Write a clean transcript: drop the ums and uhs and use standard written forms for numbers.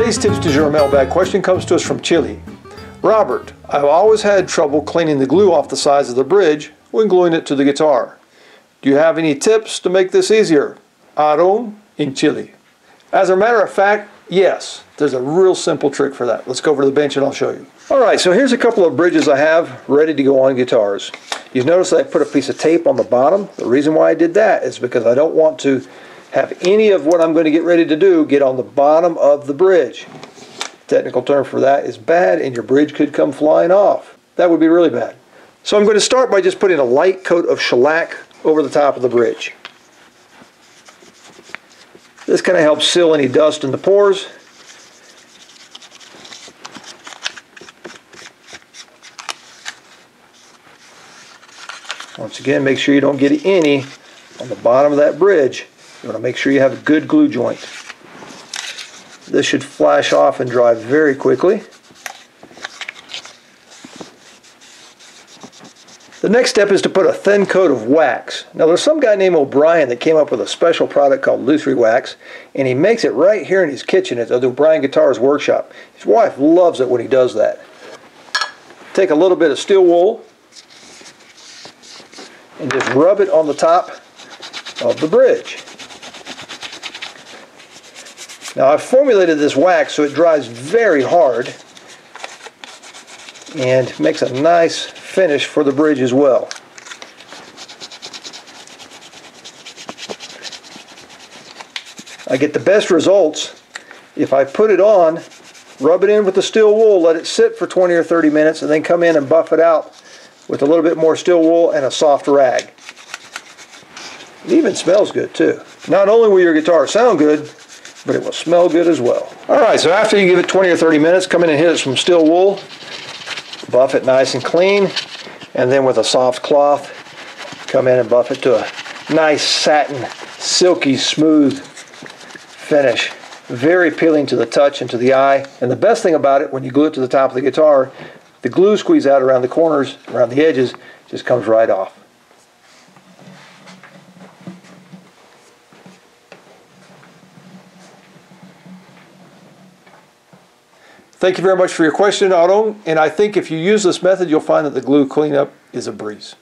Today's Tips du Jour mailbag question comes to us from Chile. Robert, I've always had trouble cleaning the glue off the sides of the bridge when gluing it to the guitar. Do you have any tips to make this easier? Aaron in Chile. As a matter of fact, yes, there's a real simple trick for that. Let's go over to the bench and I'll show you. Alright, so here's a couple of bridges I have ready to go on guitars. You've noticed that I put a piece of tape on the bottom. The reason why I did that is because I don't want to have any of what I'm going to get ready to do get on the bottom of the bridge. Technical term for that is bad, and your bridge could come flying off. That would be really bad. So I'm going to start by just putting a light coat of shellac over the top of the bridge. This kind of helps seal any dust in the pores. Once again, make sure you don't get any on the bottom of that bridge. You want to make sure you have a good glue joint. This should flash off and dry very quickly. The next step is to put a thin coat of wax. Now there's some guy named O'Brien that came up with a special product called Lutherie Wax, and he makes it right here in his kitchen at the O'Brien Guitars workshop. His wife loves it when he does that. Take a little bit of steel wool and just rub it on the top of the bridge. Now I've formulated this wax so it dries very hard and makes a nice finish for the bridge as well. I get the best results if I put it on, rub it in with the steel wool, let it sit for 20 or 30 minutes, and then come in and buff it out with a little bit more steel wool and a soft rag. It even smells good too. Not only will your guitar sound good, but it will smell good as well. Alright, so after you give it 20 or 30 minutes, come in and hit it with some steel wool, buff it nice and clean, and then with a soft cloth, come in and buff it to a nice satin, silky, smooth finish. Very appealing to the touch and to the eye. And the best thing about it, when you glue it to the top of the guitar, the glue squeeze out around the corners, around the edges, just comes right off. Thank you very much for your question, Aaron, and I think if you use this method, you'll find that the glue cleanup is a breeze.